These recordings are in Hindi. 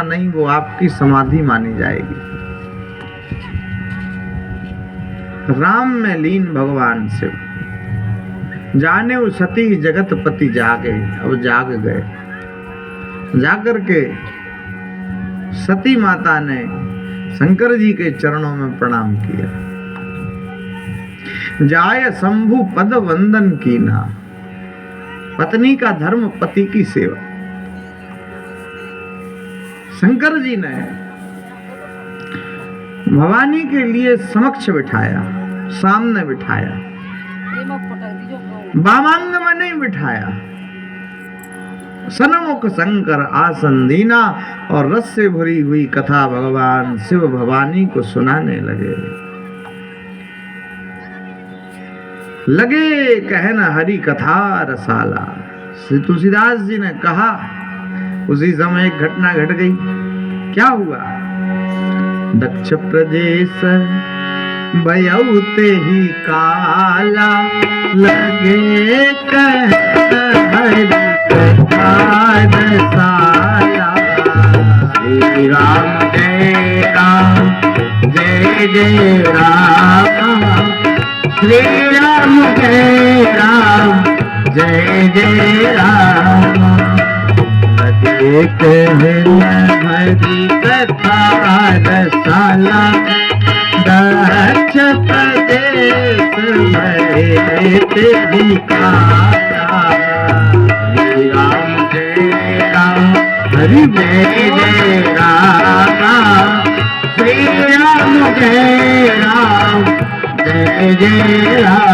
नहीं, वो आपकी समाधि मानी जाएगी। राम में लीन भगवान शिव, जाने वो सती जगत पति जागे। अब जाग गए, जाकर के सती माता ने शंकर जी के चरणों में प्रणाम किया। जाय शंभु पद वंदन कीना, पत्नी का धर्म पति की सेवा। शंकर जी ने भवानी के लिए समक्ष बिठाया, सामने बिठाया, वामांग में नहीं बिठाया। सन्मुख शंकर आसन दीना, और रस से भरी हुई कथा भगवान शिव भवानी को सुनाने लगे कहना हरि कथा रसाला। श्री तुलसीदास जी ने कहा, उसी समय एक घटना घट गई। क्या हुआ? दक्ष प्रदेश भयउते ही काला, लगे कहना हरि कथा रसाला। श्री राम जय राम, जय जय राम। श्री राम जय राम, जय जय राम। लगे कहना हरि कथा रसाला, दक्ष प्रदेश भयउते ही काला। श्री राम जय राम, हरि जय जय राम। श्री राम जय राम, जय जय राम।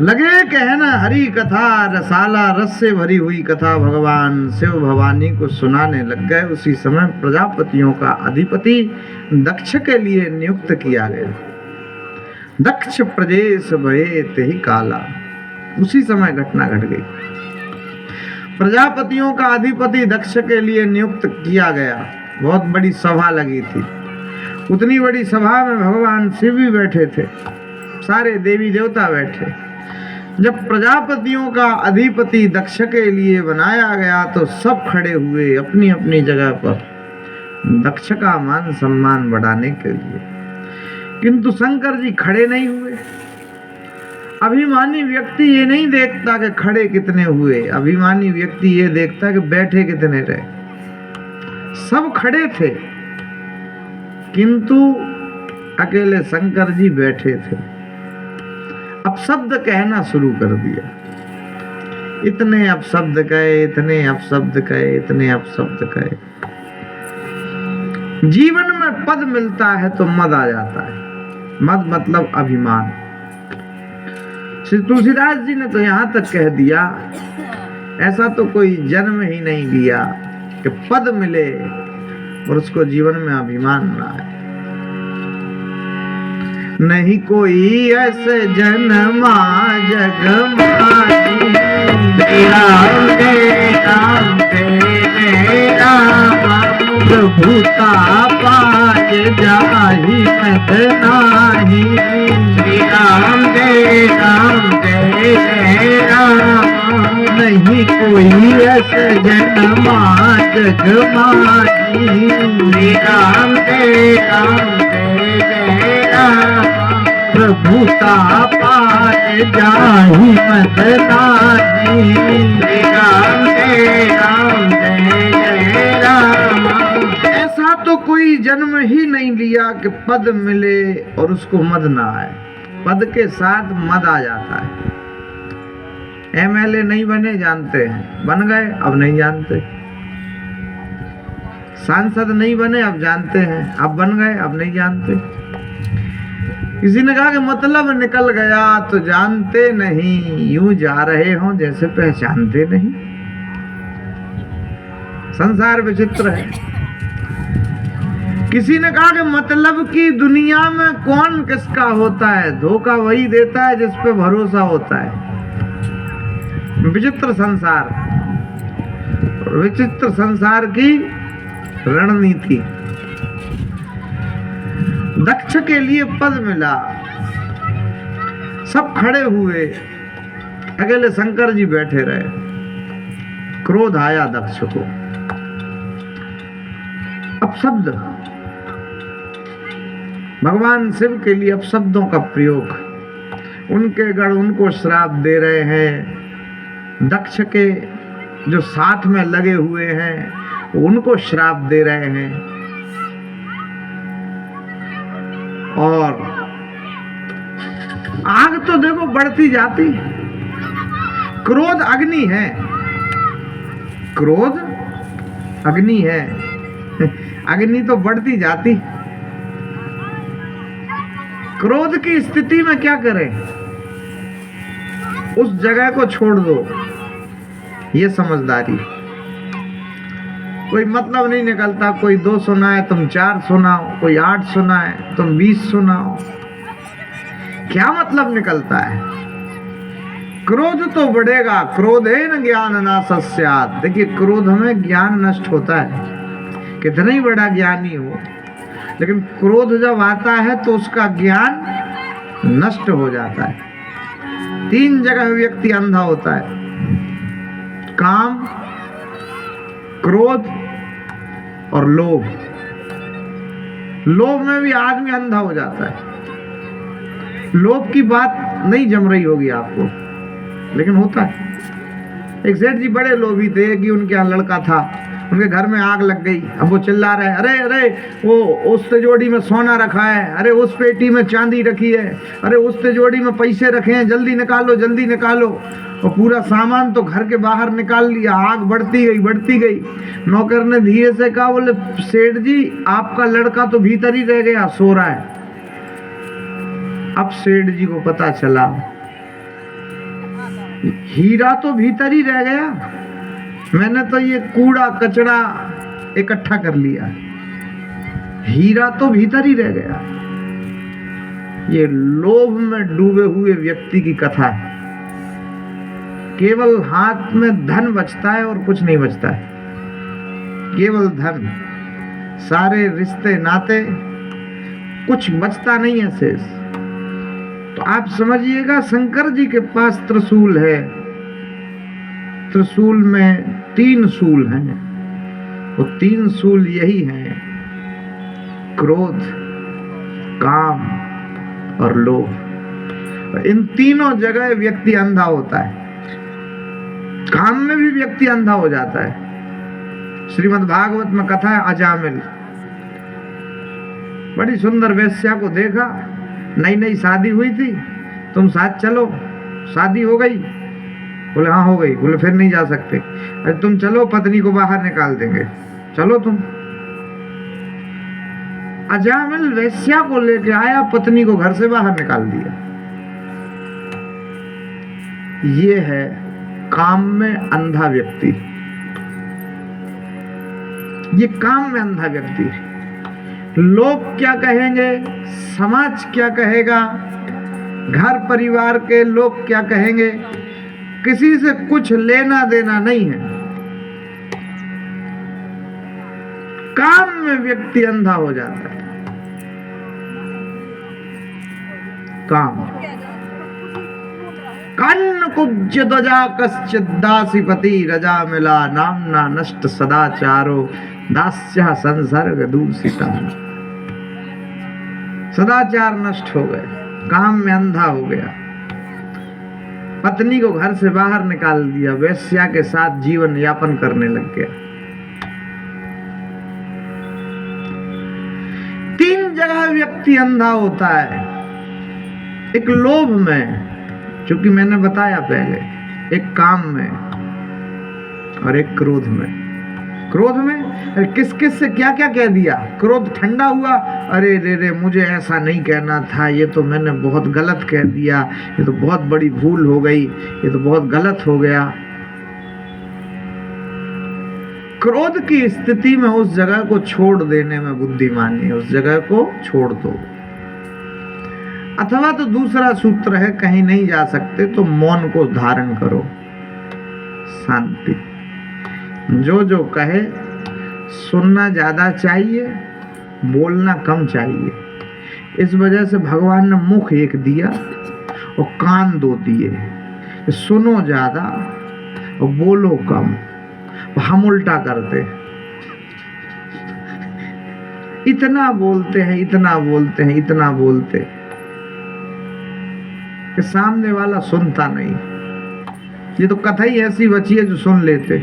लगे कहना हरि कथा रसाला, रस से भरी हुई कथा भगवान शिव भवानी को सुनाने लग गए। उसी समय प्रजापतियों का अधिपति दक्ष के लिए नियुक्त किया गया। दक्ष प्रदेश भये तेहि काला। उसी समय घटना घट गई। प्रजापतियों का अधिपति दक्ष के लिए नियुक्त किया गया। बहुत बड़ी सभा लगी थी। उतनी बड़ी सभा में भगवान शिव भी बैठे थे, सारे देवी देवता बैठे। जब प्रजापतियों का अधिपति दक्ष के लिए बनाया गया तो सब खड़े हुए अपनी अपनी जगह पर दक्ष का मान सम्मान बढ़ाने के लिए। किंतु शंकर जी खड़े नहीं हुए। अभिमानी व्यक्ति ये नहीं देखता कि खड़े कितने हुए, अभिमानी व्यक्ति ये देखता कि बैठे कितने रहे। सब खड़े थे किंतु अकेले शंकर जी बैठे थे। अब शब्द कहना शुरू कर दिया। इतने अपशब्द कहे, इतने अपशब्द कहे, इतने अपशब्द कहे। जीवन में पद मिलता है तो मद आ जाता है। मद मतलब अभिमान। श्री तुलसीदास जी ने तो यहां तक कह दिया, ऐसा तो कोई जन्म ही नहीं लिया कि पद मिले और उसको जीवन में अभिमान ना आए। नहीं कोई ऐसे जन्मा जग माही, राम जय राम, जय राम। भूता पाज जाहि मत नाही। श्री राम जय राम, जय जय राम। नहीं कोई ऐसे जन्मा जग माही। श्री राम जय राम, जय जय राम। प्रभुता पाज जाहि मत नाही। श्री राम जय राम, जय जय राम। ऐसा तो कोई जन्म ही नहीं लिया कि पद मिले और उसको मद ना आए। पद के साथ मद आ जाता है। एमएलए नहीं बने जानते हैं, बन गए अब नहीं जानते। सांसद नहीं बने अब जानते हैं, अब बन गए अब नहीं जानते। किसी ने कहा कि मतलब निकल गया तो जानते नहीं, यूं जा रहे हो जैसे पहचानते नहीं। संसार विचित्र है। किसी ने कहा कि मतलब की दुनिया में कौन किसका होता है, धोखा वही देता है जिस पे भरोसा होता है। विचित्र संसार, विचित्र संसार की रणनीति। दक्ष के लिए पद मिला, सब खड़े हुए। अकेले शंकर जी बैठे रहे। क्रोध आया दक्ष को। अपशब्द, भगवान शिव के लिए अपशब्दों का प्रयोग, उनके गण उनको श्राप दे रहे हैं। दक्ष के जो साथ में लगे हुए हैं उनको श्राप दे रहे हैं। और आग तो देखो बढ़ती जाती। क्रोध अग्नि है, क्रोध अग्नि है। अग्नि तो बढ़ती जाती। क्रोध की स्थिति में क्या करें? उस जगह को छोड़ दो, ये समझदारी। कोई मतलब नहीं निकलता, कोई 2 सुनाए तुम 4 सुनाओ, कोई 8 सुनाए तुम 20 सुनाओ, क्या मतलब निकलता है? क्रोध तो बढ़ेगा। क्रोधेन ज्ञान नाशस्यात्। देखिए, क्रोध में ज्ञान नष्ट होता है, कितना ही बड़ा ज्ञानी हो, लेकिन क्रोध जब आता है तो उसका ज्ञान नष्ट हो जाता है। 3 जगह व्यक्ति अंधा होता है, काम, क्रोध और लोभ। लोभ में भी आदमी अंधा हो जाता है। लोभ की बात नहीं जम रही होगी आपको, लेकिन होता है। एक सेठ जी बड़े लोभी थे कि उनके यहाँ लड़का था, उनके घर में आग लग गई। अब वो चिल्ला रहे, अरे अरे वो उस तिजोरी में सोना रखा है, अरे उस पेटी में चांदी रखी है, अरे उस तिजोरी में पैसे रखे हैं, जल्दी निकालो जल्दी निकालो। और पूरा सामान तो घर के बाहर निकाल लिया। आग बढ़ती गई बढ़ती गई। नौकर ने धीरे से कहा, बोले सेठ जी आपका लड़का तो भीतर ही रह गया, सो रहा है। अब सेठ जी को पता चला हीरा तो भीतर ही रह गया, मैंने तो ये कूड़ा कचरा इकट्ठा कर लिया, हीरा तो भीतर ही रह गया। ये लोभ में डूबे हुए व्यक्ति की कथा है। केवल हाथ में धन बचता है और कुछ नहीं बचता है, केवल धन। सारे रिश्ते नाते, कुछ बचता नहीं है शेष। तो आप समझिएगा, शंकर जी के पास त्रिशूल है। त्रिशूल में 3 शूल हैं। वो 3 शूल यही हैं, क्रोध, काम और लोभ। इन तीनों जगह व्यक्ति अंधा होता है। काम में भी व्यक्ति अंधा हो जाता है। श्रीमद् भागवत में कथा है, अजामिल बड़ी सुंदर वेश्या को देखा, नई नई शादी हुई थी, तुम साथ चलो। शादी हो गई, बोले हाँ हो गई। बोले फिर नहीं जा सकते। अरे तुम चलो, पत्नी को बाहर निकाल देंगे, चलो तुम। अजामिल वेश्या को लेके आया, पत्नी को घर से बाहर निकाल दिया। ये है काम में अंधा व्यक्ति। ये काम में अंधा व्यक्ति। लोग क्या कहेंगे, समाज क्या कहेगा, घर परिवार के लोग क्या कहेंगे, किसी से कुछ लेना देना नहीं है। काम में व्यक्ति अंधा हो जाता है। काम कन्न कुब्ज ध्वजा कश्चित दासीपति रजा मिला नामना नष्ट सदाचारो दास्य संसर्ग दूषिता। सदाचार नष्ट हो गए, काम में अंधा हो गया, पत्नी को घर से बाहर निकाल दिया, वेश्या के साथ जीवन यापन करने लग गया। 3 जगह व्यक्ति अंधा होता है। एक लोभ में, चूंकि मैंने बताया पहले, एक काम में और एक क्रोध में। क्रोध में किस किस से क्या क्या कह दिया। क्रोध ठंडा हुआ, अरे रे रे मुझे ऐसा नहीं कहना था, ये तो मैंने बहुत गलत कह दिया, ये तो बहुत बड़ी भूल हो गई, ये तो बहुत गलत हो गया। क्रोध की स्थिति में उस जगह को छोड़ देने में बुद्धिमानी है, उस जगह को छोड़ दो। अथवा तो दूसरा सूत्र है, कहीं नहीं जा सकते तो मौन को धारण करो, शांति। जो जो कहे सुनना ज्यादा चाहिए, बोलना कम चाहिए। इस वजह से भगवान ने मुख एक दिया और कान 2 दिए, सुनो ज्यादा और बोलो कम। हम उल्टा करते, इतना बोलते हैं, इतना बोलते हैं, इतना बोलते कि सामने वाला सुनता नहीं। ये तो कथा ही ऐसी बची है जो सुन लेते,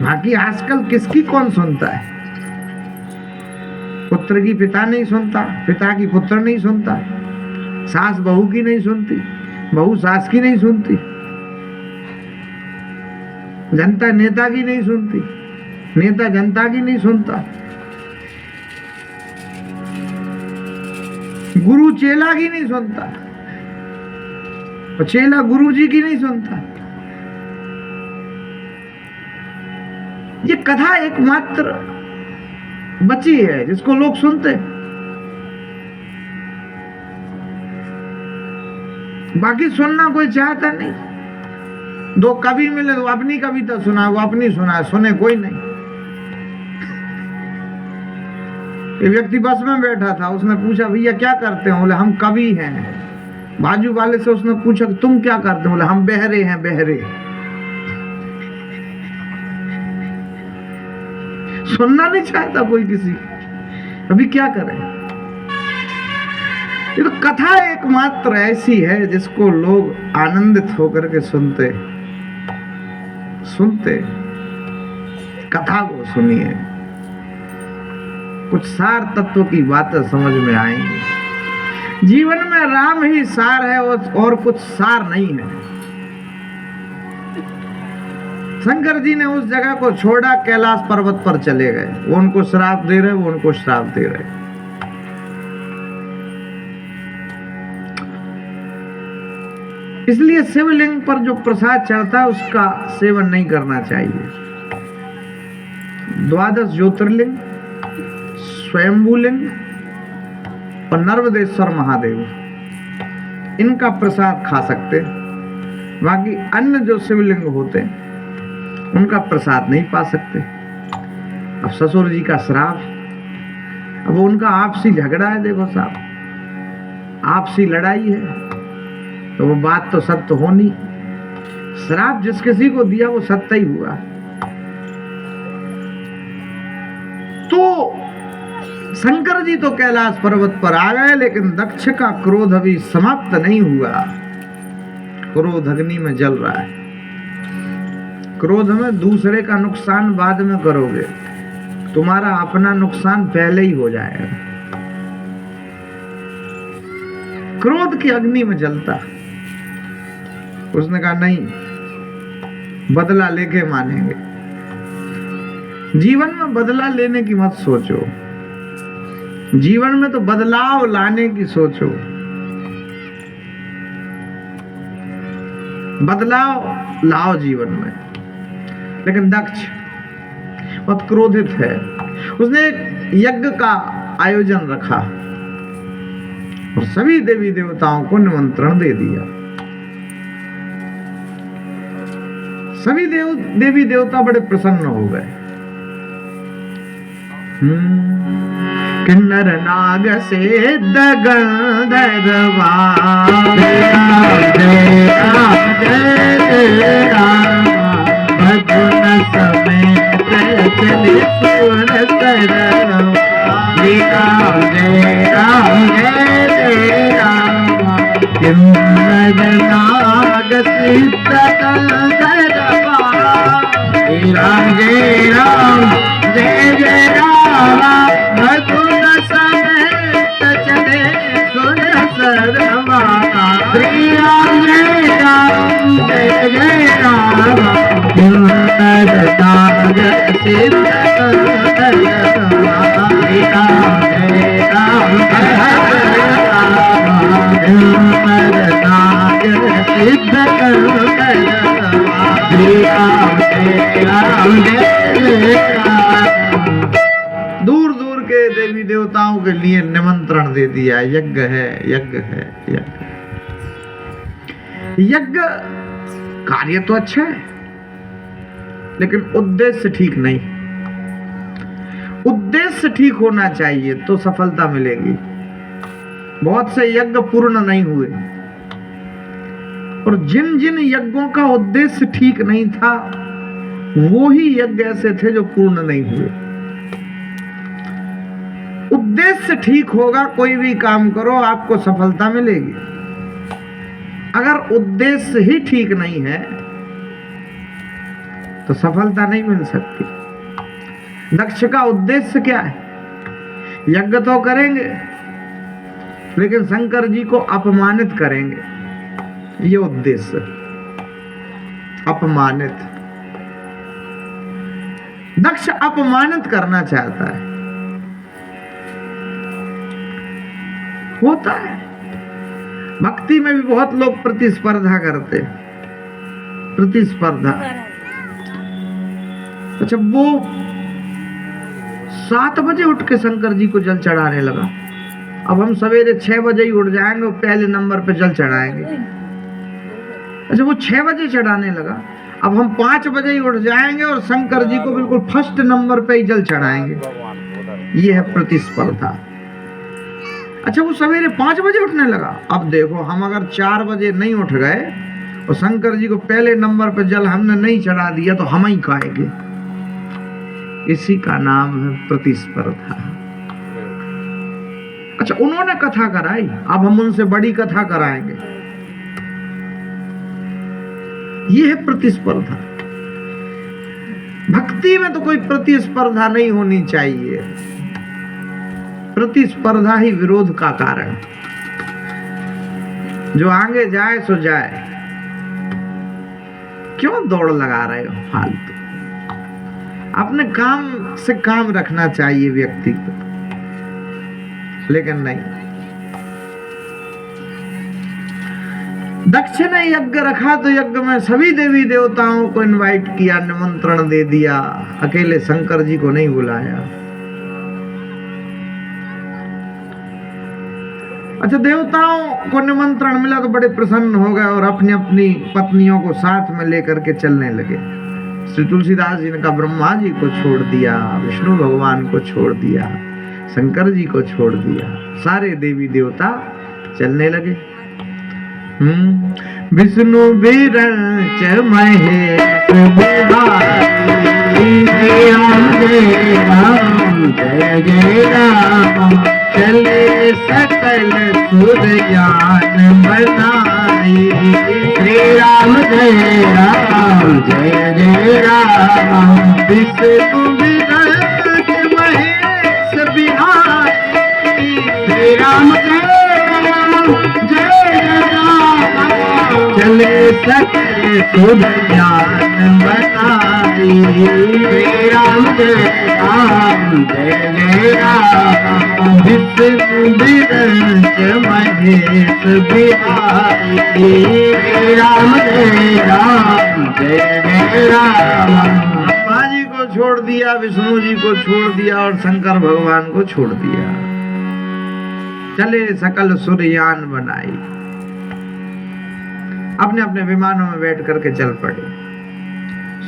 बाकी आजकल किसकी कौन सुनता है। पुत्र की पिता नहीं सुनता, पिता की पुत्र नहीं सुनता, सास बहू की नहीं सुनती, बहू सास की नहीं सुनती, जनता नेता की नहीं सुनती, नेता जनता की नहीं सुनता, गुरु चेला की नहीं सुनता और चेला गुरु जी की नहीं सुनता। ये कथा एकमात्र बची है जिसको लोग सुनते, बाकी सुनना कोई चाहता नहीं। दो कवि मिले तो अपनी कविता सुना, वो अपनी सुना, सुने कोई नहीं। एक व्यक्ति बस में बैठा था, उसने पूछा भैया क्या करते हो? बोले हम कवि हैं। बाजू वाले से उसने पूछा तुम क्या करते हो? बोले हम बहरे हैं, बहरे। सुनना नहीं चाहता कोई किसी, अभी क्या करें। ये तो कथा एकमात्र ऐसी है जिसको लोग आनंदित होकर के सुनते। कथा को सुनिए, कुछ सार तत्व की बातें समझ में आएंगी। जीवन में राम ही सार है और कुछ सार नहीं है। शंकर जी ने उस जगह को छोड़ा, कैलाश पर्वत पर चले गए। वो उनको श्राप दे रहे, वो उनको श्राप दे रहे। इसलिए शिवलिंग पर जो प्रसाद चढ़ता है उसका सेवन नहीं करना चाहिए। 12 ज्योतिर्लिंग, स्वयंभूलिंग और नर्मदेश्वर महादेव, इनका प्रसाद खा सकते, बाकी अन्य जो शिवलिंग होते उनका प्रसाद नहीं पा सकते। अब ससुर जी का श्राप, अब उनका आपसी झगड़ा है। देखो साहब, आपसी लड़ाई है तो वो बात तो सत्य होनी। श्राप जिस किसी को दिया वो सत्य ही हुआ। तो शंकर जी तो कैलाश पर्वत पर आ गए, लेकिन दक्ष का क्रोध अभी समाप्त नहीं हुआ। क्रोध अग्नि में जल रहा है। क्रोध में दूसरे का नुकसान बाद में करोगे, तुम्हारा अपना नुकसान पहले ही हो जाएगा। क्रोध की अग्नि में जलता। उसने कहा नहीं, बदला लेके मानेंगे। जीवन में बदला लेने की मत सोचो, जीवन में तो बदलाव लाने की सोचो। बदलाव लाओ जीवन में। लेकिन दक्ष बहुत क्रोधित है। उसने एक यज्ञ का आयोजन रखा और सभी देवी देवताओं को निमंत्रण दे दिया। सभी देवी देवता बड़े प्रसन्न हो गए। किन्नर नाग से गंधर्वा भजन समेत चले सुन किन्नर नाग सिद्ध गंधर्वा। राम जय राम, जय जय राम, भजन समेत चले सुन सरवा। श्री राम जय राम, जय जय राम, किन्नर नाग सिद्ध गंधर्वा। श्री राम जय राम, जय राम, किन्नर नाग सिद्ध गंधर्वा। श्री राम जय राम, जय राम। दूर दूर के देवी देवताओं के लिए निमंत्रण दे दिया। यज्ञ है, यज्ञ है, यज्ञ। यज्ञ कार्य तो अच्छा है, लेकिन उद्देश्य ठीक नहीं। उद्देश्य ठीक होना चाहिए तो सफलता मिलेगी। बहुत से यज्ञ पूर्ण नहीं हुए, और जिन जिन यज्ञों का उद्देश्य ठीक नहीं था वो ही यज्ञ ऐसे थे जो पूर्ण नहीं हुए। उद्देश्य ठीक होगा, कोई भी काम करो आपको सफलता मिलेगी। अगर उद्देश्य ही ठीक नहीं है तो सफलता नहीं मिल सकती। दक्ष का उद्देश्य क्या है? यज्ञ तो करेंगे लेकिन शंकर जी को अपमानित करेंगे, ये उद्देश्य। अपमानित, दक्ष अपमानित करना चाहता है। होता है भक्ति में भी बहुत लोग प्रतिस्पर्धा करते हैं। प्रतिस्पर्धा, अच्छा वो 7 बजे उठ के शंकर जी को जल चढ़ाने लगा, अब हम सवेरे 6 बजे ही उठ जाएंगे और पहले नंबर पे जल चढ़ाएंगे। अच्छा वो 6 बजे चढ़ाने लगा, अब हम 5 बजे ही उठ जाएंगे और शंकर जी को बिल्कुल फर्स्ट नंबर पे ही जल चढ़ाएंगे। ये है प्रतिस्पर्धा। अच्छा वो सवेरे 5 बजे उठने लगा, अब देखो हम अगर 4 बजे नहीं उठ गए और शंकर जी को पहले नंबर पे जल हमने नहीं चढ़ा दिया तो हम ही खाएंगे। इसी का नाम है प्रतिस्पर्धा। अच्छा उन्होंने कथा कराई, अब हम उनसे बड़ी कथा कराएंगे। यह है प्रतिस्पर्धा। भक्ति में तो कोई प्रतिस्पर्धा नहीं होनी चाहिए। प्रतिस्पर्धा ही विरोध का कारण। जो आगे जाए सो जाए, क्यों दौड़ लगा रहे हो फालतू? अपने काम से काम रखना चाहिए व्यक्ति को, लेकिन नहीं। दक्ष ने यज्ञ रखा तो यज्ञ में सभी देवी देवताओं को इनवाइट किया, निमंत्रण दे दिया, अकेले शंकर जी को नहीं बुलाया। अच्छा देवताओं को निमंत्रण मिला तो बड़े प्रसन्न हो गए और अपनी अपनी पत्नियों को साथ में लेकर के चलने लगे। श्री तुलसीदास जी ने कहा ब्रह्मा जी को छोड़ दिया, विष्णु भगवान को छोड़ दिया, शंकर जी को छोड़ दिया, सारे देवी देवता चलने लगे। विष्णु विरंच महेश बिहारी, राम जय राम जय जय राम, चले सकल सुर ज्ञान बनाई। श्री राम जय राम जय जय राम, विष्णु विरंच महेश बिहारी, श्री राम जय राम जय राम, चले सकल सुर ज्ञान बनाई। श्री राम जय राम जय जय राम, विष्णु विरंच महेश बिहारी, श्री राम जय राम जय जय राम। ब्रह्मा जी को छोड़ दिया, विष्णु जी को छोड़ दिया और शंकर भगवान को छोड़ दिया, चले सकल सुरयान बनाई। अपने अपने विमानों में बैठ करके चल पड़े।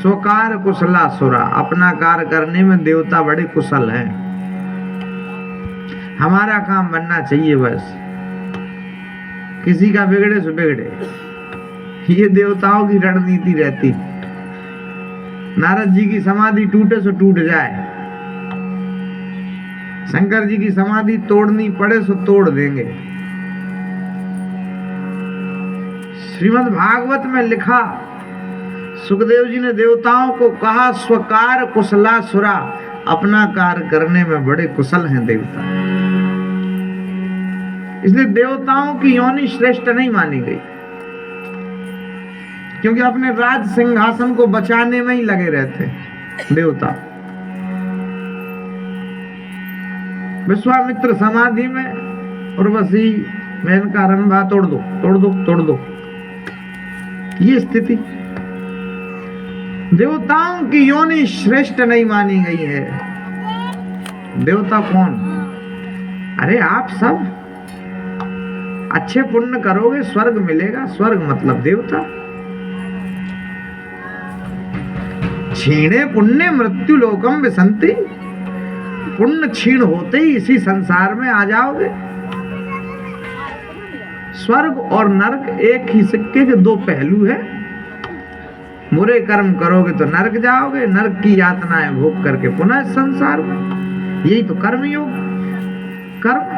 स्वकार कुशला सुरा, अपना कार्य करने में देवता बड़े कुशल हैं। हमारा काम बनना चाहिए बस, किसी का बिगड़े सो बिगड़े, ये देवताओं की रणनीति रहती। नारद जी की समाधि टूटे सो टूट जाए, शंकर जी की समाधि तोड़नी पड़े सो तोड़ देंगे। श्रीमद् भागवत में लिखा, सुखदेव जी ने देवताओं को कहा स्वकार कुशला सुरा, अपना कार्य करने में बड़े कुशल हैं देवता। इसलिए देवताओं की योनि श्रेष्ठ नहीं मानी गई, क्योंकि अपने राज सिंहासन को बचाने में ही लगे रहते देवता। विश्वामित्र समाधि में उर्वशी मेनका रंभा तोड़ दो तोड़ दो तोड़ दो, ये स्थिति। देवताओं की योनि श्रेष्ठ नहीं मानी गई है। देवता कौन? अरे आप सब अच्छे पुण्य करोगे स्वर्ग मिलेगा, स्वर्ग मतलब देवता। क्षीणे पुण्य मृत्यु लोकम विसंति, पुण्य क्षीण होते ही इसी संसार में आ जाओगे। स्वर्ग और नरक एक ही सिक्के के दो पहलू है। बुरे कर्म करोगे तो नरक जाओगे, नरक की यातनाएं भोग करके पुनः संसार में। यही तो कर्म योग। कर्म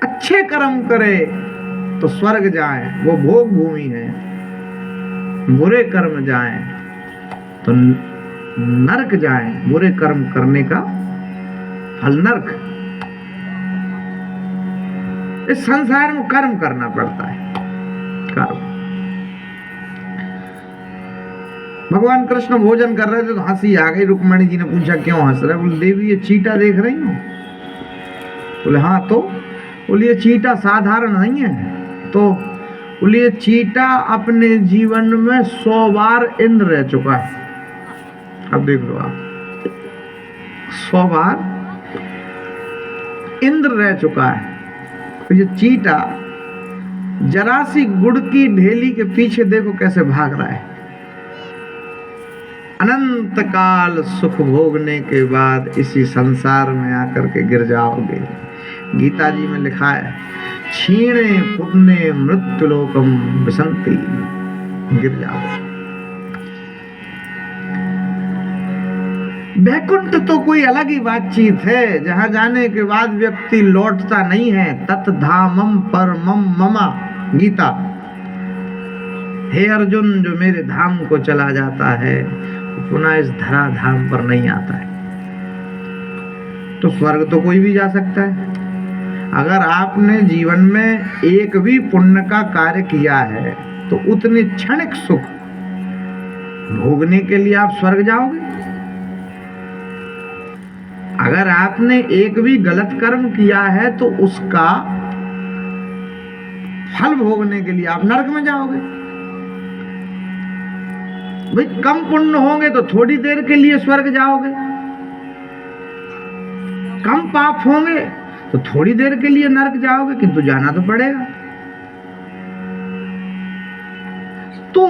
अच्छे कर्म करे तो स्वर्ग जाए, वो भोग भूमि है। बुरे कर्म जाए तो नरक जाए, बुरे कर्म करने का फल नरक। इस संसार में कर्म करना पड़ता है। कर्म। भगवान कृष्ण भोजन कर रहे थे तो हंसी आ गई। रुक्मणी जी ने पूछा क्यों हंस रहे? बोले देवी ये चींटा देख रही हो? बोले हाँ। तो बोले ये चींटा साधारण नहीं है। तो बोले ये चींटा अपने जीवन में 100 बार इंद्र रह चुका है। अब देख लो आप, 100 बार इंद्र रह चुका है। तो ये चींटा जरा सी गुड़ की ढेली के पीछे देखो कैसे भाग रहा है। अनंत काल सुख भोगने के बाद इसी संसार में आकर के गिर जाओगे। गीता जी में लिखा है क्षीणे पुण्य मृत्युलोकम विसंति, गिर जाओगे। वैकुंठ तो कोई अलग ही बातचीत है, जहां जाने के बाद व्यक्ति लौटता नहीं है। तत् धामम परमम ममा, गीता। हे अर्जुन, जो मेरे धाम को चला जाता है पुनः इस धरा धाम पर नहीं आता है। तो स्वर्ग तो कोई भी जा सकता है। अगर आपने जीवन में एक भी पुण्य का कार्य किया है तो उतने क्षणिक सुख भोगने के लिए आप स्वर्ग जाओगे। अगर आपने एक भी गलत कर्म किया है तो उसका फल भोगने के लिए आप नरक में जाओगे। भाई कम पुण्य होंगे तो थोड़ी देर के लिए स्वर्ग जाओगे, कम पाप होंगे तो थोड़ी देर के लिए नरक जाओगे, किंतु जाना तो पड़ेगा। तो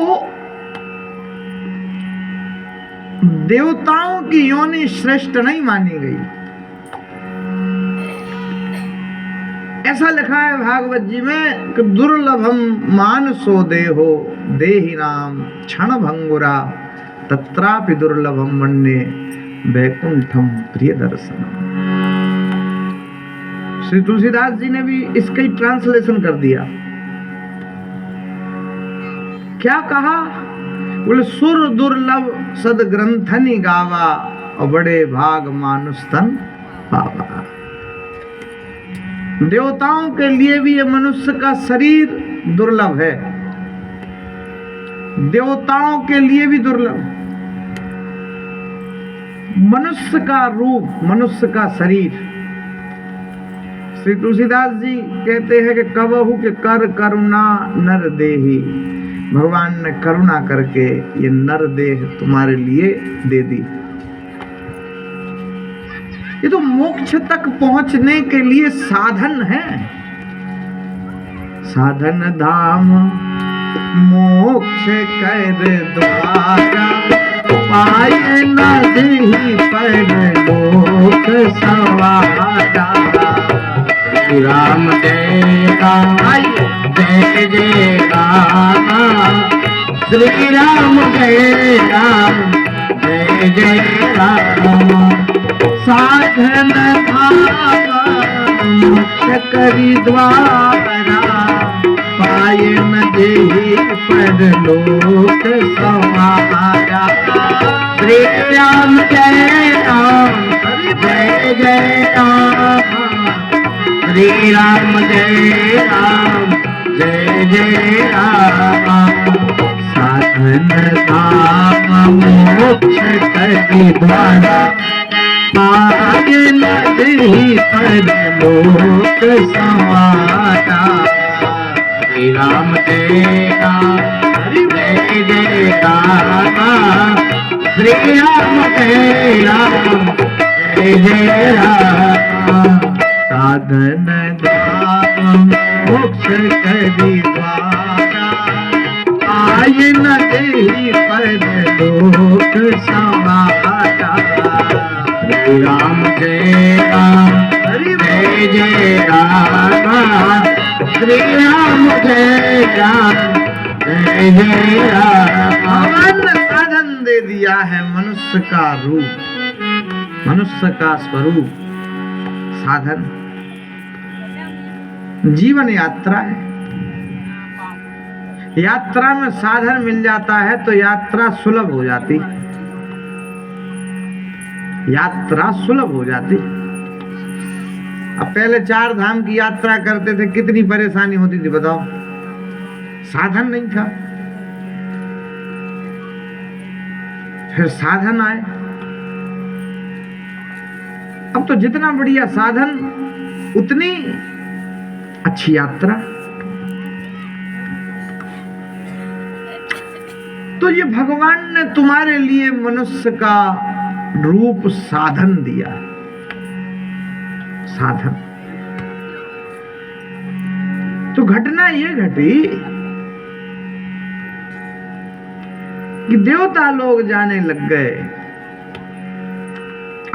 देवताओं की योनि श्रेष्ठ नहीं मानी गई। ऐसा लिखा है भागवत जी में कि दुर्लभम मानसो देहो देहि नाम क्षण भंगुरा तत्रापि दुर्लभम मन्ये वैकुंठम प्रिय दर्शनम। श्री तुलसीदास जी ने भी इसका ही ट्रांसलेशन कर दिया। क्या कहा? बोले सुर दुर्लभ सद ग्रंथनि गावा और बड़े भाग मानुष तन पावा। देवताओं के लिए भी ये मनुष्य का शरीर दुर्लभ है, देवताओं के लिए भी दुर्लभ। मनुष्य का रूप, मनुष्य का शरीर। श्री तुलसीदास जी कहते हैं कि कबहू के कर करुणा नर देही, भगवान ने करुणा करके ये नर देह तुम्हारे लिए दे दी। ये तो मोक्ष तक पहुंचने के लिए साधन है। साधन धाम मोक्ष कर द्वारा, पाए न देहि परलोक सवारा। राम जय राम जय जय राम, श्री राम जय राम जय जय राम। साधन धाम मोक्ष करि द्वारा, पाए न देहि परलोक सवारा। श्री राम जय राम जय जय राम, श्री राम जय राम जय जय राम। साधन धाम मोक्ष करि द्वारा, पाए न देहि परलोक सवारा। श्री राम जय राम जय जय राम, श्री राम जय राम जय जय राम। साधन धाम मोक्ष करि द्वारा, पाए न देहि परलोक सवारा। श्री राम जय राम जय जय जय राम श्री राम जय राम जय जय राम। भगवान ने साधन दे दिया है, मनुष्य का रूप, मनुष्य का स्वरूप साधन। जीवन यात्रा है, यात्रा में साधन मिल जाता है तो यात्रा सुलभ हो जाती, यात्रा सुलभ हो जाती। अब पहले 4 धाम की यात्रा करते थे, कितनी परेशानी होती थी बताओ, साधन नहीं था। फिर साधन आए, अब तो जितना बढ़िया साधन उतनी अच्छी यात्रा। तो ये भगवान ने तुम्हारे लिए मनुष्य का रूप साधन दिया, साधन। तो घटना ये घटी कि देवता लोग जाने लग गए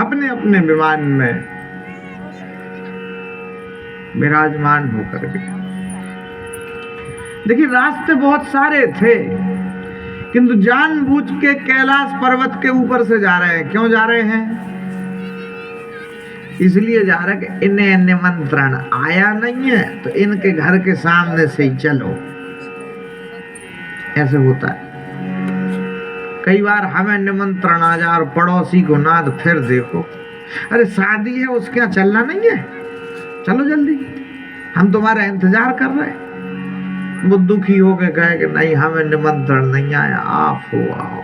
अपने अपने विमान में विराजमान होकर के। देखिए रास्ते बहुत सारे थे, किंतु जानबूझ के कैलाश पर्वत के ऊपर से जा रहे हैं। क्यों जा रहे हैं? इसलिए जा रहे कि इन्हें निमंत्रण आया नहीं है तो इनके घर के सामने से ही चलो। ऐसे होता है, कई बार हमें निमंत्रण आ जाए और पड़ोसी को ना, तो फिर देखो अरे शादी है उसके यहाँ चलना नहीं है, चलो जल्दी, हम तुम्हारा इंतजार कर रहे हैं। वो दुखी होकर कहे कि नहीं हमें निमंत्रण नहीं आया, आप हो आओ।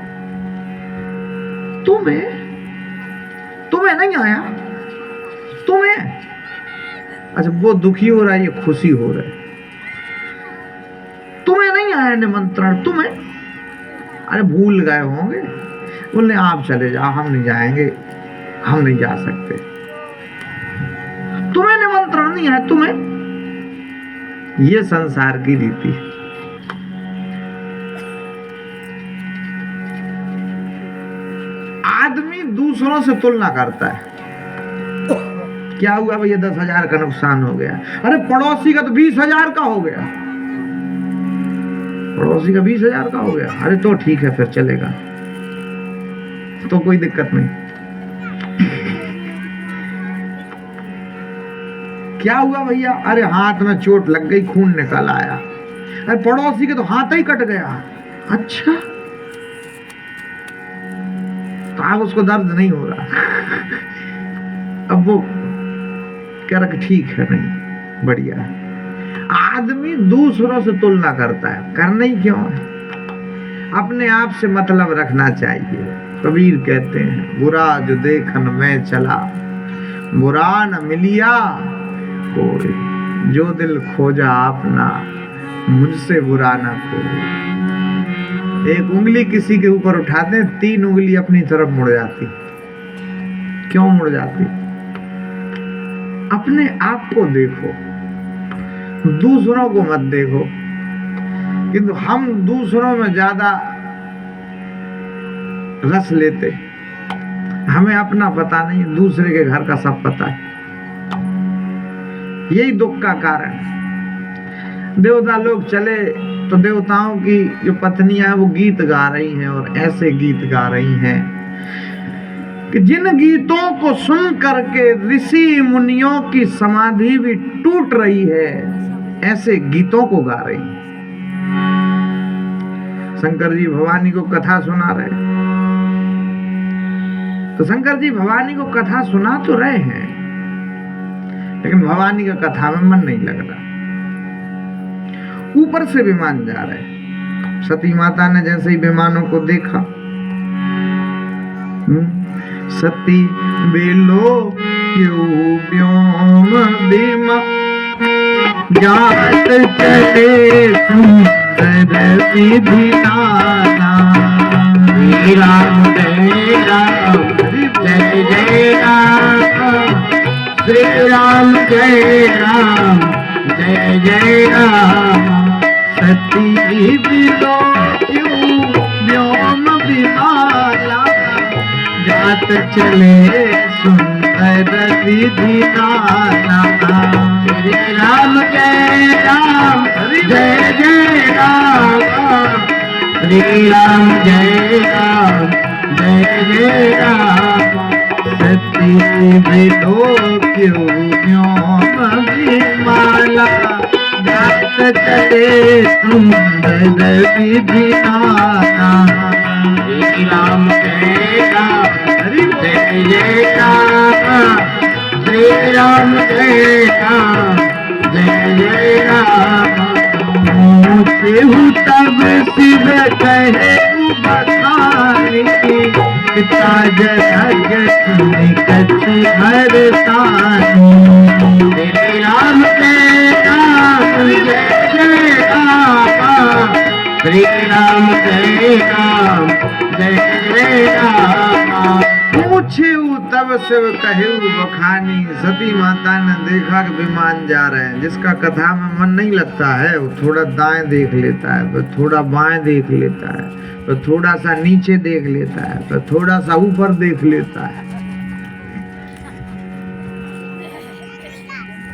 तुम्हें नहीं आया, तुम्हें, अच्छा वो दुखी हो रहा है, ये खुशी हो रहा है। तुम्हें नहीं आया निमंत्रण, तुम्हें, अरे भूल गए होंगे। बोले आप चले जाओ, हम नहीं जाएंगे, हम नहीं जा सकते। तुम्हें निमंत्रण नहीं है, तुम्हें। ये संसार की रीति। आदमी दूसरों से तुलना करता है, क्या हुआ भैया 10,000 का नुकसान हो गया, अरे पड़ोसी का तो 20,000 का हो गया, पड़ोसी का 20,000 का हो गया, अरे तो ठीक है फिर चलेगा, तो कोई दिक्कत नहीं। क्या हुआ भैया, अरे हाथ में चोट लग गई, खून निकल आया, अरे पड़ोसी के तो हाथ ही कट गया, अच्छा तो अब उसको दर्द नहीं हो रहा। अब वो कह रहा कि ठीक है, नहीं बढ़िया है। आदमी दूसरों से तुलना करता है, करना ही क्यों है, अपने आप से मतलब रखना चाहिए। कबीर कहते हैं बुरा जो देखन में चला, बुरा न मिलिया कोई, जो दिल खोजा अपना, मुझसे बुरा ना कोई। एक उंगली किसी के ऊपर उठाते हैं, 3 उंगली अपनी तरफ मुड़ जाती। क्यों मुड़ जाती? अपने आप को देखो, दूसरों को मत देखो। किंतु हम दूसरों में ज्यादा रस लेते, हमें अपना पता नहीं, दूसरे के घर का सब पता है। यही दुख का कारण। देवता लोग चले तो देवताओं की जो पत्नियां वो गीत गा रही हैं, और ऐसे गीत गा रही हैं कि जिन गीतों को सुन करके ऋषि मुनियों की समाधि भी टूट रही है, ऐसे गीतों को गा रही हैं। शंकर जी भवानी को कथा सुना रहे, तो शंकर जी भवानी को कथा सुना तो रहे हैं, लेकिन भवानी का कथा में मन नहीं लग रहा, ऊपर से विमान जा रहे। सती माता ने जैसे ही विमानों को देखा, सती बेलो क्यों व्योम बीमा, जात चले सुंदर विधि नाना। श्री राम जय राम जय जय राम, श्री राम जय राम जय जय राम। सती बिलो क्यों व्योम विमाला, जात चले सुंदर विधि नाना। श्री राम जय राम जय जय राम, श्री राम जय राम जय जय राम। सती विदो क्यों व्योम विमाला, व्याप्त चले सुंदर विधि नाना। श्री राम जय राम जय जय राम, श्री राम जय राम जय जय राम। सेहु तब शिव कहे बखानी, पिता जग निकट भरतानी। श्री राम जय राम जय जय राम, श्री राम जय राम जय जय राम। पूछे तब शिव कहे बखानी, सती माता ने देखा कि विमान जा रहे हैं। जिसका कथा में मन नहीं लगता है वो थोड़ा दाएं देख लेता है, फिर थोड़ा बाएं देख लेता है, फिर थोड़ा सा नीचे देख लेता है, फिर थोड़ा सा ऊपर देख लेता है।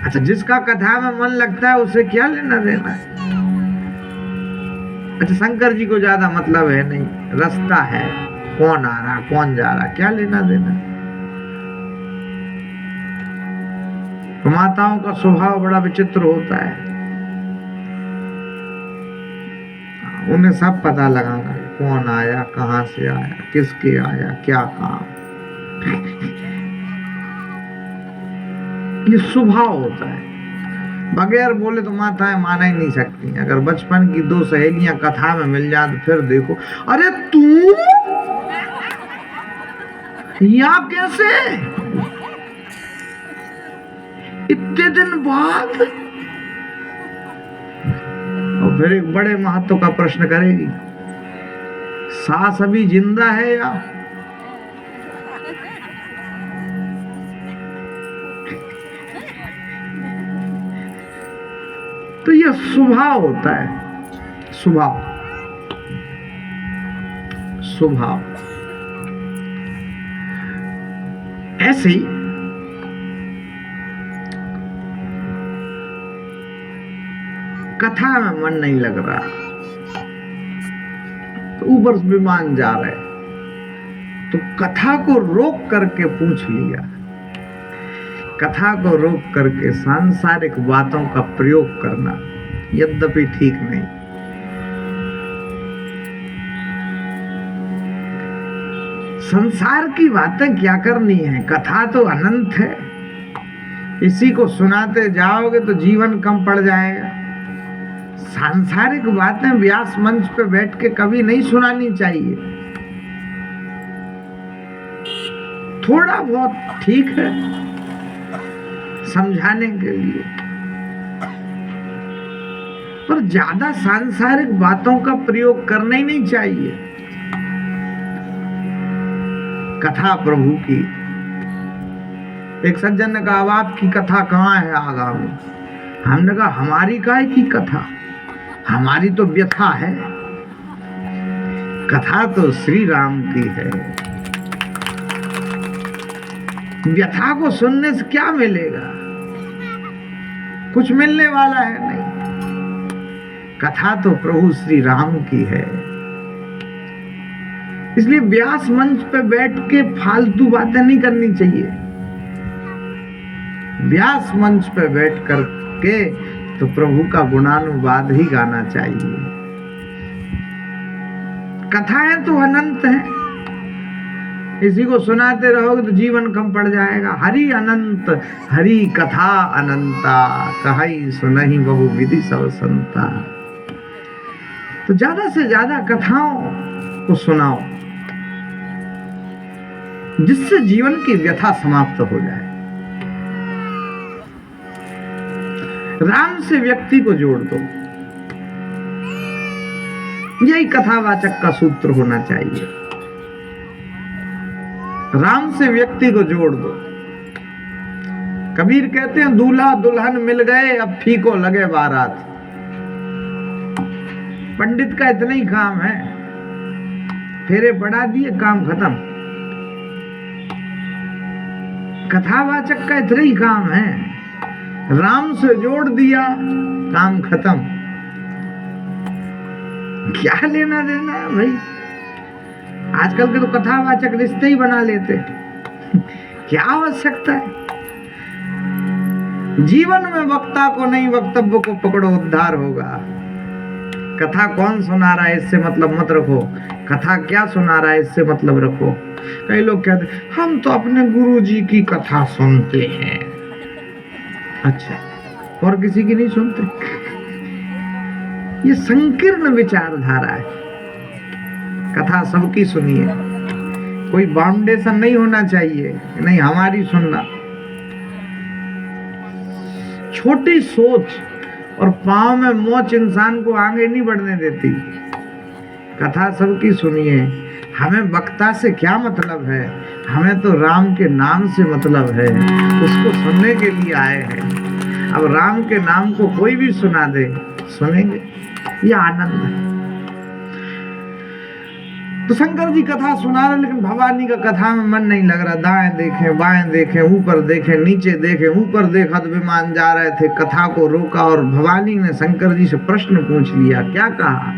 अच्छा, जिसका कथा में मन लगता है उसे क्या लेना देना है। अच्छा, शंकर जी को ज्यादा मतलब है नहीं, रास्ता है, कौन आ रहा कौन जा रहा, क्या लेना देना। माताओं का स्वभाव बड़ा विचित्र होता है, उन्हें सब पता लगाना है, कौन आया, कहां से आया, किसके आया, क्या काम। ये स्वभाव होता है, बगैर बोले तो माताएं माना ही नहीं सकती। अगर बचपन की दो सहेलियां कथा में मिल जाए तो फिर देखो, अरे तू यहाँ कैसे, इतने दिन बाद। और फिर एक बड़े महत्व का प्रश्न करेगी, सास अभी जिंदा है या। तो यह स्वभाव होता है, स्वभाव स्वभाव। ऐसे ही कथा में मन नहीं लग रहा तो ऊपर विमान जा रहे, तो कथा को रोक करके पूछ लिया। कथा को रोक करके सांसारिक बातों का प्रयोग करना यद्यपि ठीक नहीं। संसार की बातें क्या करनी है, कथा तो अनंत है। इसी को सुनाते जाओगे तो जीवन कम पड़ जाएगा। सांसारिक बातें व्यास मंच पे बैठ के कभी नहीं सुनानी चाहिए। थोड़ा बहुत ठीक है समझाने के लिए, पर ज्यादा सांसारिक बातों का प्रयोग करना ही नहीं चाहिए। कथा प्रभु की, एक सज्जन ने कहा, अब आपकी कथा कहाँ है आगामी। हमने कहा, हमारी काहे की कथा, हमारी तो व्यथा है, कथा तो श्री राम की है। व्यथा को सुनने से क्या मिलेगा, कुछ मिलने वाला है नहीं। कथा तो प्रभु श्री राम की है। इसलिए व्यास मंच पे बैठ के फालतू बातें नहीं करनी चाहिए। व्यास मंच पे बैठ कर के तो प्रभु का गुणानुवाद ही गाना चाहिए। कथाएं तो अनंत हैं, इसी को सुनाते रहोगे तो जीवन कम पड़ जाएगा। हरि अनंत हरि कथा अनंता, कहाई सुनहि बहु विधि सब संता। तो ज्यादा से ज्यादा कथाओं को सुनाओ जिससे जीवन की व्यथा समाप्त हो जाए। राम से व्यक्ति को जोड़ दो, यही कथावाचक का सूत्र होना चाहिए। राम से व्यक्ति को जोड़ दो। कबीर कहते हैं, दूल्हा दुल्हन मिल गए अब फीको लगे बारात। पंडित का इतना ही काम है, फेरे पड़ा दिए काम खत्म। कथावाचक का इतना ही काम है, राम से जोड़ दिया काम खत्म। क्या लेना देना है भाई, आजकल के तो कथावाचक रिश्ते ही बना लेते क्या आवश्यकता है। जीवन में वक्ता को नहीं वक्तव्य को पकड़ो, उद्धार होगा। कथा कौन सुना रहा है इससे मतलब मत रखो, कथा क्या सुना रहा है इससे मतलब रखो। कई लोग कहते हम तो अपने गुरु जी की कथा सुनते हैं। अच्छा, और किसी की नहीं सुनते? ये संकीर्ण विचारधारा है। कथा सबकी सुनिए, कोई बाउंडेशन नहीं होना चाहिए, नहीं हमारी सुनना। छोटी सोच और पांव में मोच इंसान को आगे नहीं बढ़ने देती। कथा सबकी सुनिए, हमें वक्ता से क्या मतलब है, हमें तो राम के नाम से मतलब है, उसको सुनने के लिए आए हैं। अब राम के नाम को कोई भी सुना दे, सुनेंगे, ये आनंद है। तो शंकर जी कथा सुना रहे, लेकिन भवानी का कथा में मन नहीं लग रहा। दाएं देखें बाएं देखें, ऊपर देखें नीचे देखें, ऊपर देखा तो विमान जा रहे थे। कथा को रोका और भवानी ने शंकर जी से प्रश्न पूछ लिया। क्या कहा?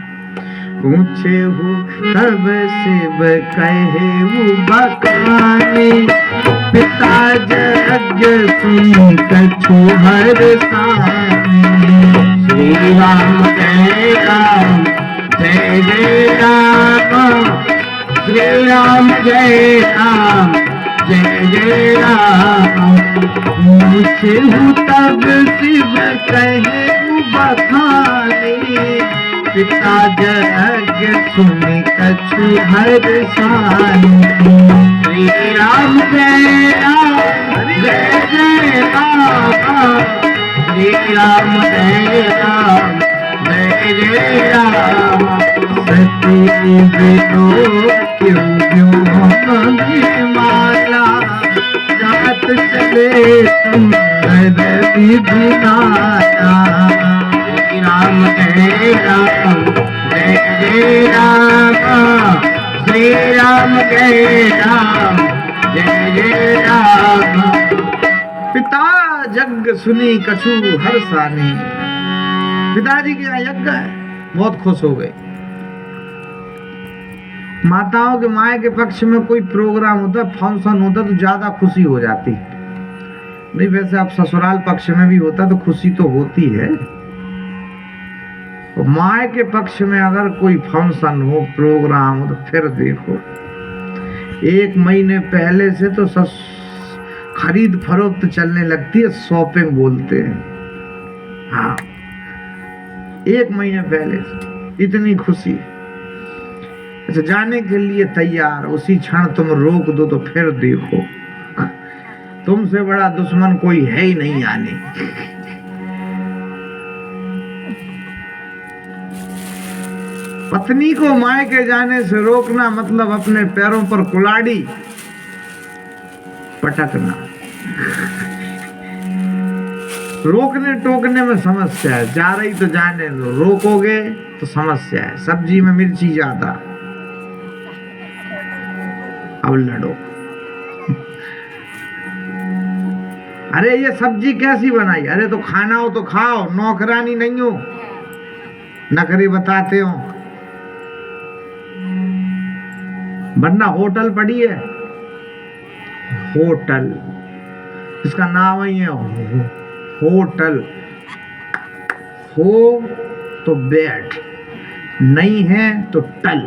पूछे हो तब से कहे वो बकाने, पिता यज्ञ सुन कछु हर साने। श्री राम जय राम जय जय राम, श्री राम जय राम जय जय राम। पूछे हो तब शिव कहे बखाने, पिता यज्ञ सुनि कछु हर साने। श्री राम जय राम जय जय राम, श्री राम जय राम जय जय राम। सती विदो क्यों माला, जात चले सुंदर विधि नाना। श्री राम जय राम जय जय राम, श्री राम जय राम जय जय राम। पिता यज्ञ सुनी कछु हर सानी। पिताजी के यहाँ यज्ञ है, बहुत खुश हो गए। माताओं के माए के पक्ष में कोई प्रोग्राम होता, फंक्शन होता तो ज्यादा खुशी हो जाती। नहीं वैसे आप ससुराल पक्ष में भी होता तो खुशी तो होती है। तो माए के पक्ष में अगर कोई फंक्शन हो, प्रोग्राम हो, तो फिर देखो 1 महीने पहले से तो खरीद फरोख्त चलने लगती है, शॉपिंग बोलते हैं। हाँ, 1 महीने पहले से इतनी खुशी। अच्छा, जाने के लिए तैयार, उसी क्षण तुम रोक दो तो फिर देखो तुमसे बड़ा दुश्मन कोई है ही नहीं आने। पत्नी को मायके जाने से रोकना मतलब अपने पैरों पर कुल्हाड़ी पटकना। रोकने टोकने में समस्या है, जा रही तो जाने दो, रोकोगे तो समस्या है। सब्जी में मिर्ची ज्यादा, अब लड़ो। अरे ये सब्जी कैसी बनाई? अरे तो खाना हो तो खाओ, नौकरानी नहीं हो, नखरे बताते हो। वरना होटल पड़ी है, होटल, इसका नाम ही है होटल। हो तो बैठ, नहीं है तो टल,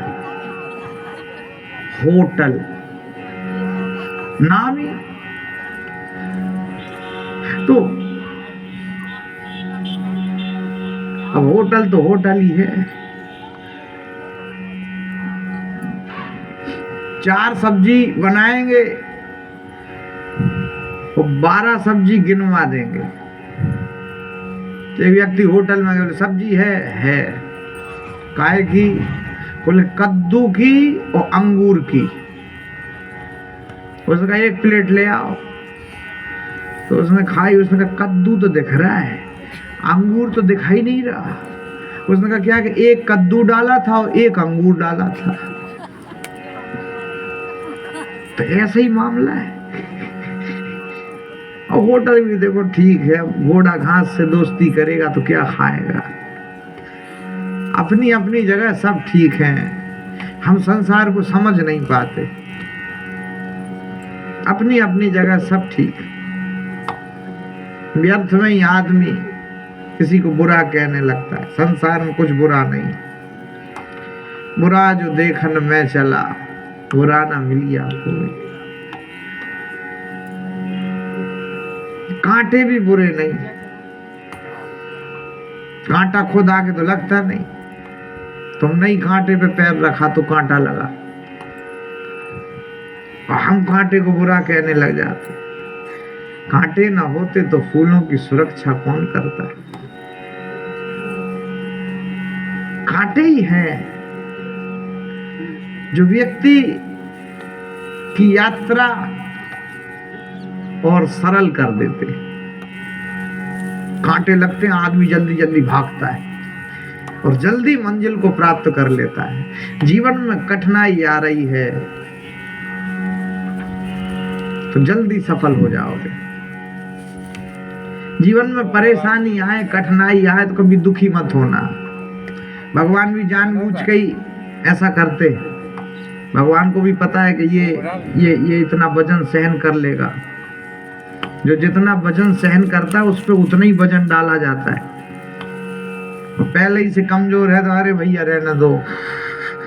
होटल नाम ही। तो अब होटल तो होटल ही है। 4 सब्जी बनाएंगे तो 12 सब्जी गिनवा देंगे। एक व्यक्ति होटल में बोले सब्जी है काहे की? बोले कद्दू की और अंगूर की। उसने कहा 1 प्लेट ले आओ। तो उसने खाई, उसने कहा कद्दू तो दिख रहा है, अंगूर तो दिखाई नहीं रहा। उसने कहा क्या कि 1 कद्दू डाला था और 1 अंगूर डाला था। तो ऐसा ही मामला है। और होटल भी देखो ठीक है, घोड़ा घास से दोस्ती करेगा तो क्या खाएगा। अपनी अपनी जगह सब ठीक है, हम संसार को समझ नहीं पाते। अपनी अपनी जगह सब ठीक है। व्यर्थ में ही आदमी किसी को बुरा कहने लगता है। संसार में कुछ बुरा नहीं, बुरा जो देखन में चला, बुरा ना मिलिया कोई। कांटे भी बुरे नहीं, कांटा खुद आके तो लगता नहीं। तुमने ही कांटे पे पैर रखा तो कांटा लगा, और हम कांटे को बुरा कहने लग जाते। कांटे ना होते तो फूलों की सुरक्षा कौन करता है? कांटे ही हैं जो व्यक्ति की यात्रा और सरल कर देते। कांटे लगते हैं, आदमी जल्दी जल्दी भागता है और जल्दी मंजिल को प्राप्त कर लेता है। जीवन में कठिनाई आ रही है तो जल्दी सफल हो जाओगे। जीवन में परेशानी आए, कठिनाई आए तो कभी दुखी मत होना। भगवान भी जानबूझ के ही ऐसा करते हैं। भगवान को भी पता है कि ये इतना वजन सहन कर लेगा। जो जितना वजन सहन करता है उस पर उतना ही वजन डाला जाता है। पहले ही से कमजोर है तो अरे भैया रहने दो,